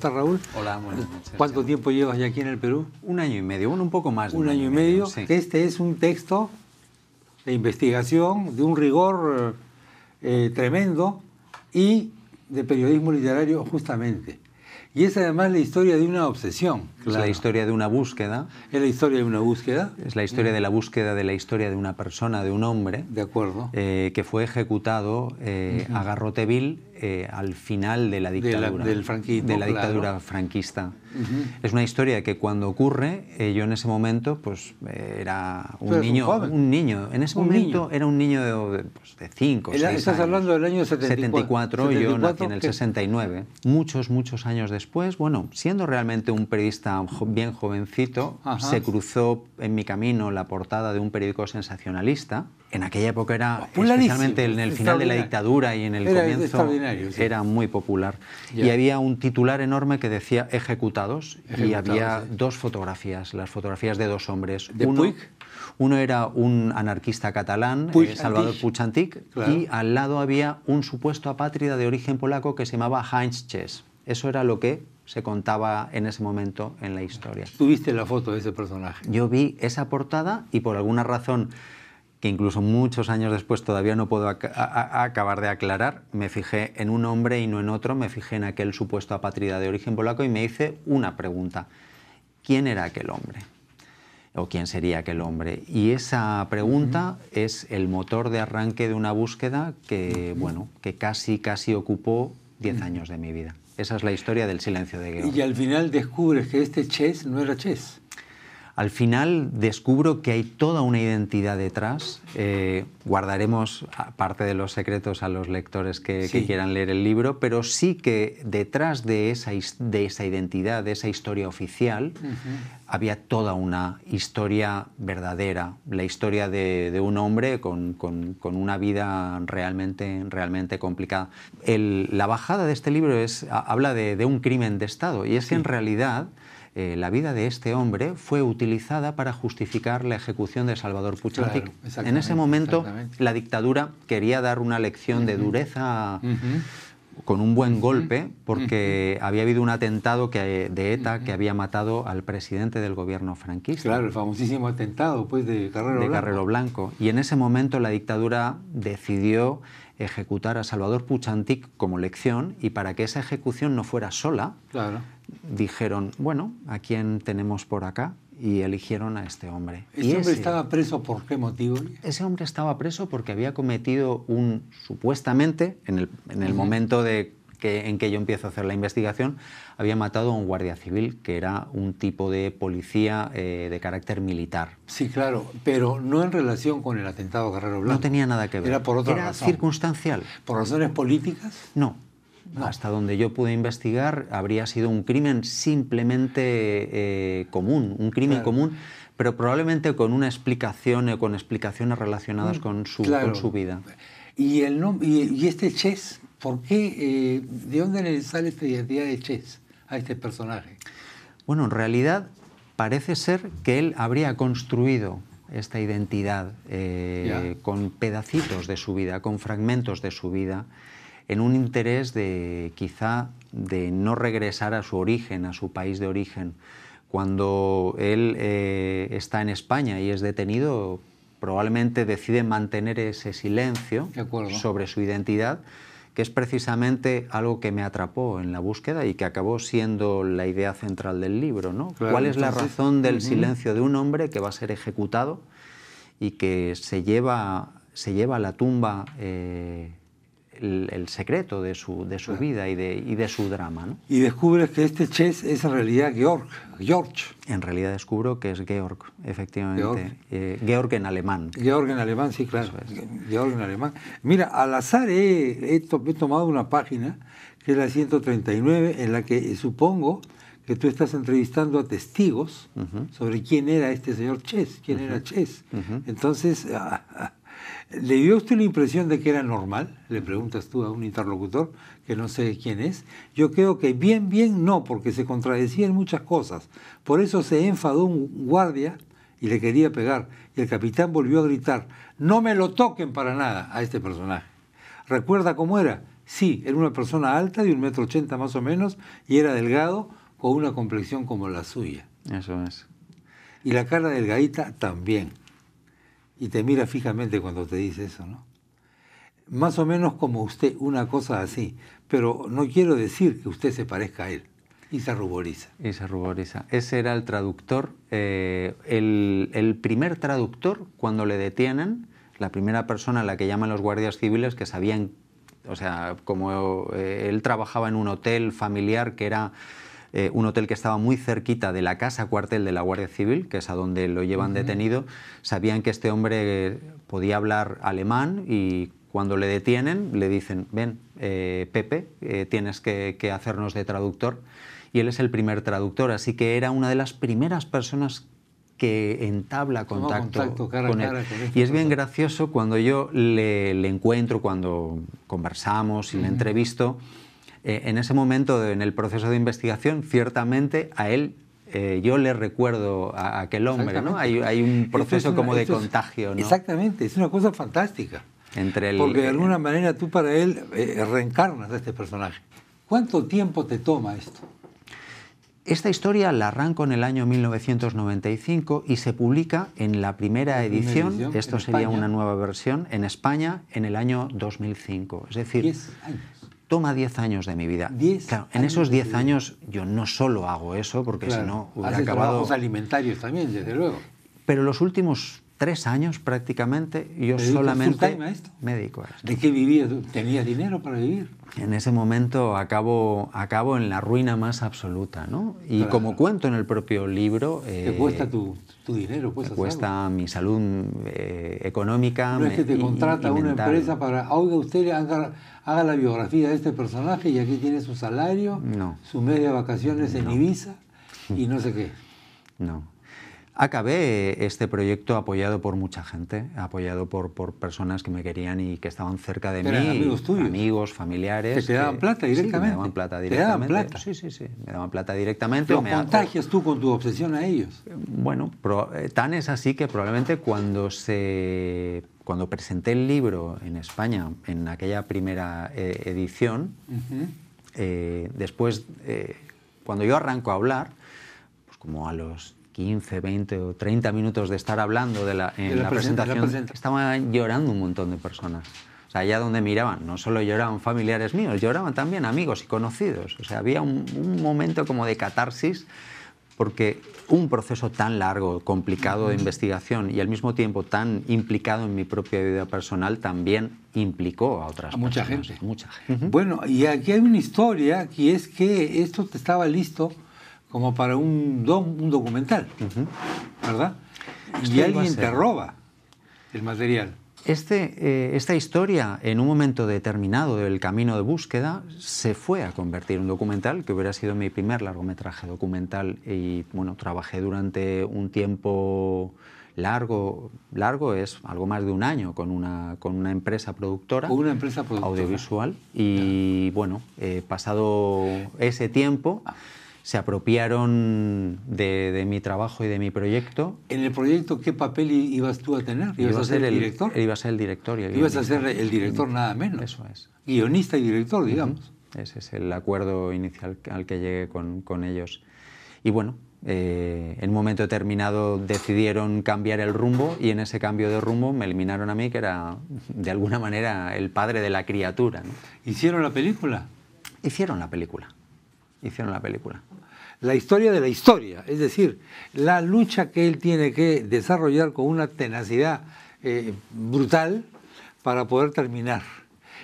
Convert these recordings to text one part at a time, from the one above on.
estás, Raúl? Hola, buenas noches. ¿Cuánto tiempo llevas ya aquí en el Perú? 1 año y medio, un poco más de un año y medio. sí. Este es un texto de investigación de un rigor tremendo y de periodismo literario justamente. Y es además la historia de una obsesión. Es la historia de una búsqueda. Es la historia de una búsqueda. Es la historia de la búsqueda de la historia de una persona, de un hombre. De acuerdo. Que fue ejecutado a garrote vil al final de la dictadura. Del franquismo, de la dictadura claro. franquista. Es una historia que cuando ocurre, yo en ese momento pues era un niño. En ese momento era un niño de 5 o 6 años. Estás hablando del año 74. Yo nací en el 69. Muchos años después, bueno, siendo realmente un periodista bien jovencito, se cruzó en mi camino la portada de un periódico sensacionalista. En aquella época era, especialmente en el final de la dictadura y en el comienzo, era muy popular. Y había un titular enorme que decía ejecutados, y había dos fotografías, las fotografías de dos hombres. Uno era un anarquista catalán, Salvador Puig-Antich, claro. Y al lado había un supuesto apátrida de origen polaco que se llamaba Heinz Chess. Eso era lo que se contaba en ese momento en la historia. ¿Tú viste la foto de ese personaje? Yo vi esa portada y por alguna razón que incluso muchos años después todavía no puedo acabar de aclarar, me fijé en un hombre y no en otro, me fijé en aquel supuesto apátrida de origen polaco y me hice una pregunta. ¿Quién era aquel hombre? ¿O quién sería aquel hombre? Y esa pregunta es el motor de arranque de una búsqueda que, bueno, que casi ocupó 10 años de mi vida. Esa es la historia del silencio de Georg. Y al final descubres que este Chess no era Chess. Al final descubro que hay toda una identidad detrás. Guardaremos parte de los secretos a los lectores que quieran leer el libro, pero sí que detrás de esa identidad, de esa historia oficial, había toda una historia verdadera, la historia de un hombre con una vida realmente complicada. La bajada de este libro habla de un crimen de Estado, y es que en realidad la vida de este hombre fue utilizada para justificar la ejecución de Salvador Puig-Antich. Claro, en ese momento la dictadura quería dar una lección de dureza con un buen golpe, porque había habido un atentado de ETA que había matado al presidente del gobierno franquista. Claro, el famosísimo atentado pues, de Carrero Blanco. Y en ese momento la dictadura decidió ejecutar a Salvador Puig-Antich como lección, y para que esa ejecución no fuera sola, dijeron, bueno, ¿a quién tenemos por acá? Y eligieron a este hombre. ¿Ese hombre estaba preso por qué motivo? Ese hombre estaba preso porque había cometido supuestamente, en el momento en que yo empiezo a hacer la investigación, había matado a un guardia civil, que era un tipo de policía de carácter militar. Sí, claro, pero no en relación con el atentado a Carrero Blanco. No tenía nada que ver. Era por otra razón. Era circunstancial. ¿Por razones políticas? No. Hasta donde yo pude investigar, habría sido un crimen simplemente común, un crimen común, pero probablemente con una explicación o con explicaciones relacionadas con su vida. ¿Y este Chess? ¿Por qué? ¿De dónde le sale esta identidad de Chess a este personaje? Bueno, en realidad parece ser que él habría construido esta identidad con pedacitos de su vida, con fragmentos de su vida, en un interés quizá de no regresar a su origen, a su país de origen. Cuando él está en España y es detenido, probablemente decide mantener ese silencio sobre su identidad, que es precisamente algo que me atrapó en la búsqueda y que acabó siendo la idea central del libro, ¿no? Claro, ¿cuál es la razón del silencio de un hombre que va a ser ejecutado y que se lleva a la tumba el secreto de su vida y de su drama, ¿no? Y descubres que este Chess es en realidad Georg. En realidad descubro que es Georg, efectivamente. Georg en alemán. Georg en alemán, sí, claro. Georg en alemán. Mira, al azar he tomado una página, que es la 139, en la que supongo que tú estás entrevistando a testigos sobre quién era este señor Chess, quién era Chess. Entonces, ¿le dio usted la impresión de que era normal? Le preguntas tú a un interlocutor que no sé quién es. Yo creo que bien no, porque se contradecía en muchas cosas. Por eso se enfadó un guardia y le quería pegar. Y el capitán volvió a gritar, no me lo toquen para nada a este personaje. ¿Recuerda cómo era? Sí, era una persona alta, de 1,80 m más o menos, y era delgado, con una complexión como la suya. Eso es. Y la cara delgadita también. Y te mira fijamente cuando te dice eso, ¿no? Más o menos como usted, una cosa así. Pero no quiero decir que usted se parezca a él. Y se ruboriza. Y se ruboriza. Ese era el traductor. El primer traductor, cuando le detienen, la primera persona a la que llaman los guardias civiles, que sabían, o sea, como él trabajaba en un hotel familiar que era un hotel que estaba muy cerquita de la casa cuartel de la Guardia Civil, que es a donde lo llevan detenido, sabían que este hombre podía hablar alemán y cuando le detienen le dicen, ven, Pepe, tienes que hacernos de traductor. Y él es el primer traductor, así que era una de las primeras personas que entabla contacto cara con él. Con y es bien gracioso cuando yo le encuentro, cuando conversamos y le entrevisto, en ese momento, en el proceso de investigación, ciertamente a él yo le recuerdo a aquel hombre, ¿no? Hay un proceso como de contagio, ¿no? Exactamente, es una cosa fantástica. Porque de alguna manera tú para él reencarnas a este personaje. ¿Cuánto tiempo te toma esto? Esta historia la arranco en el año 1995 y se publica en la primera edición, esto sería una nueva versión, en España en el año 2005. Es decir, 10 años. Toma 10 años de mi vida. Claro, en esos 10 años yo no solo hago eso, porque si no hubiera acabado... trabajos alimentarios también, desde luego. Pero los últimos 3 años prácticamente yo solamente me dedico a esto. ¿De qué vivías? ¿Tenías dinero para vivir? En ese momento acabo en la ruina más absoluta, ¿no? Y como cuento en el propio libro... ¿Te cuesta tu dinero? Me cuesta mi salud económica. No es que te contrata una empresa para... Oiga, usted haga la biografía de este personaje y aquí tiene su salario, su mes de vacaciones en Ibiza y no sé qué. No. Acabé este proyecto apoyado por mucha gente, apoyado por personas que me querían y que estaban cerca de mí. Amigos tuyos. Amigos, familiares. ¿Que te daban plata directamente? Sí, me daban plata directamente. ¿Te daban plata? Sí, me daban plata directamente. ¿Lo contagias tú con tu obsesión a ellos? Bueno, tan es así que probablemente cuando presenté el libro en España, en aquella primera edición, después, cuando yo arranco a hablar, pues como a los 15, 20 o 30 minutos de estar hablando en la presentación, estaban llorando un montón de personas. O sea, allá donde miraban, no solo lloraban familiares míos, lloraban también amigos y conocidos. O sea, había un momento como de catarsis, porque un proceso tan largo, complicado de investigación y al mismo tiempo tan implicado en mi propia vida personal también implicó a otras personas. Mucha gente. A mucha gente. Bueno, y aquí hay una historia que es que esto estaba listo como para un documental, ¿verdad? Y alguien te roba el material. Esta historia, en un momento determinado del camino de búsqueda, se fue a convertir en un documental, que hubiera sido mi primer largometraje documental. Y bueno, trabajé durante un tiempo largo es algo más de un año con una empresa productora. Con una empresa productora. Audiovisual. Y bueno, pasado ese tiempo... se apropiaron de mi trabajo y de mi proyecto. ¿En el proyecto qué papel ibas tú a tener? ¿Ibas a ser el director? Iba a ser el director. Ibas a ser el director nada menos. Eso es. Guionista y director, digamos. Ese es el acuerdo inicial al que llegué con ellos. Y bueno, en un momento determinado decidieron cambiar el rumbo y en ese cambio de rumbo me eliminaron a mí, que era de alguna manera el padre de la criatura, ¿no? ¿Hicieron la película? Hicieron la película. La historia de la historia, es decir, la lucha que él tiene que desarrollar con una tenacidad brutal para poder terminar.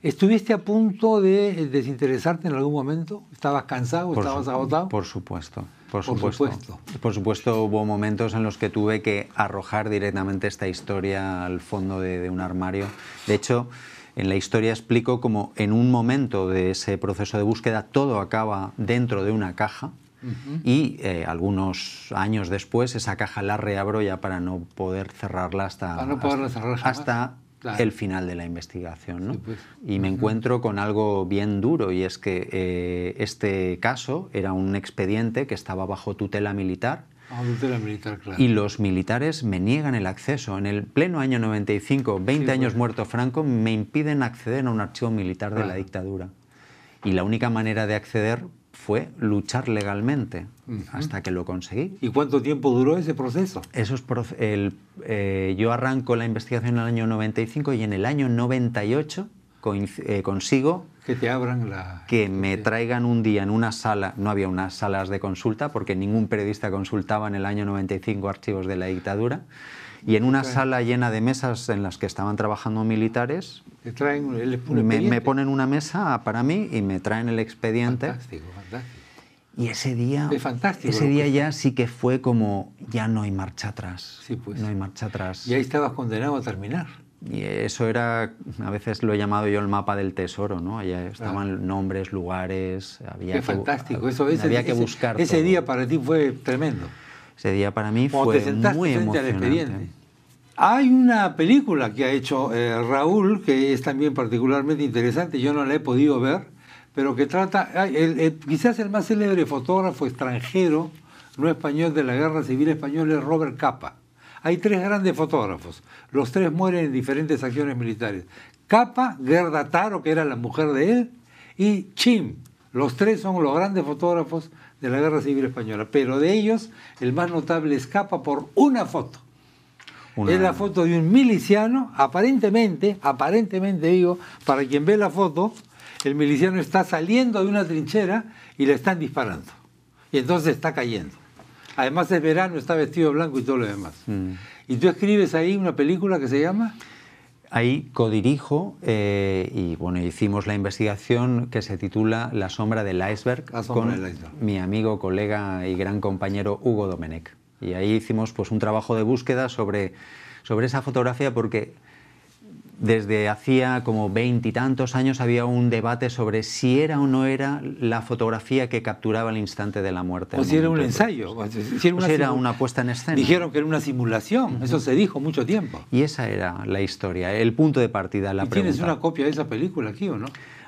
¿Estuviste a punto de desinteresarte en algún momento? ¿Estabas cansado? ¿Estabas agotado? Por supuesto. Por supuesto, hubo momentos en los que tuve que arrojar directamente esta historia al fondo de un armario. De hecho, en la historia explico cómo en un momento de ese proceso de búsqueda todo acaba dentro de una caja y algunos años después esa caja la reabro ya para no poder cerrarla hasta el final de la investigación, ¿no? Sí, pues. Y me encuentro con algo bien duro y es que este caso era un expediente que estaba bajo tutela militar Tutela militar, claro. Y los militares me niegan el acceso. En el pleno año 95, 20 años muerto Franco, me impiden acceder a un archivo militar de la dictadura. Y la única manera de acceder fue luchar legalmente, hasta que lo conseguí. ¿Y cuánto tiempo duró ese proceso? Yo arranco la investigación en el año 95 y en el año 98 consigo que te abran la... que me traigan un día en una sala. No había unas salas de consulta porque ningún periodista consultaba en el año 95 archivos de la dictadura. Y en una sala llena de mesas en las que estaban trabajando militares, me ponen una mesa para mí y me traen el expediente. Fantástico, fantástico. Y ese día, ya sí que fue como, ya no hay marcha atrás. Sí, pues. No hay marcha atrás. Y ahí estabas condenado a terminar. Y eso era, a veces lo he llamado yo el mapa del tesoro, ¿no? Allá estaban nombres, lugares, Qué fantástico. Había que buscar ese día para ti fue tremendo. Ese día para mí fue muy emocionante. Hay una película que ha hecho Raúl, que es también particularmente interesante, yo no la he podido ver, pero que trata, quizás el más célebre fotógrafo extranjero, no español, de la Guerra Civil Española es Robert Capa. Hay 3 grandes fotógrafos, los 3 mueren en diferentes acciones militares. Capa, Gerda Taro, que era la mujer de él, y Chim. Los 3 son los grandes fotógrafos de la Guerra Civil Española, pero de ellos el más notable es Capa por una foto. Es la foto de un miliciano, aparentemente digo, para quien ve la foto, el miliciano está saliendo de una trinchera y le están disparando. Y entonces está cayendo. Además es verano, está vestido de blanco y todo lo demás. ¿Y tú escribes ahí una película que se llama? Ahí codirijo y bueno, hicimos la investigación que se titula La sombra del iceberg con mi amigo, colega y gran compañero Hugo Domenech. Y ahí hicimos pues un trabajo de búsqueda sobre esa fotografía, porque desde hacía como 20 y tantos años había un debate sobre si era o no era la fotografía que capturaba el instante de la muerte. O si era un ensayo. Si era una puesta en escena. Dijeron que era una simulación, eso se dijo mucho tiempo. Y esa era la historia, el punto de partida, la pregunta. ¿Tienes una copia de esa película aquí o no?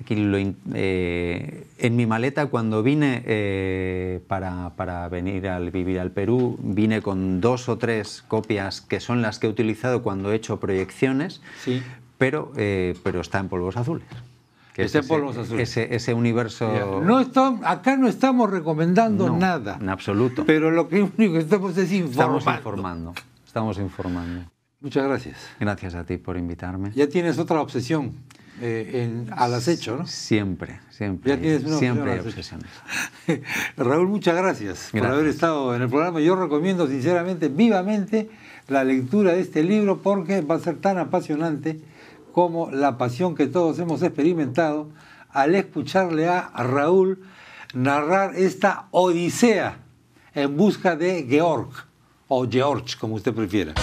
Aquí en mi maleta, cuando vine para venir a vivir al Perú, vine con 2 o 3 copias que son las que he utilizado cuando he hecho proyecciones, sí. pero está en polvos azules. Está en polvos azules. Ese universo... Acá no estamos recomendando nada. En absoluto. Pero lo único que estamos es Estamos informando. Muchas gracias. Gracias a ti por invitarme. Ya tienes otra obsesión. Al acecho, ¿no? Siempre. Ya tienes una siempre hay obsesiones. Raúl, muchas gracias por haber estado en el programa. Yo recomiendo sinceramente, vivamente, la lectura de este libro porque va a ser tan apasionante como la pasión que todos hemos experimentado al escucharle a Raúl narrar esta odisea en busca de Georg, o George, como usted prefiera.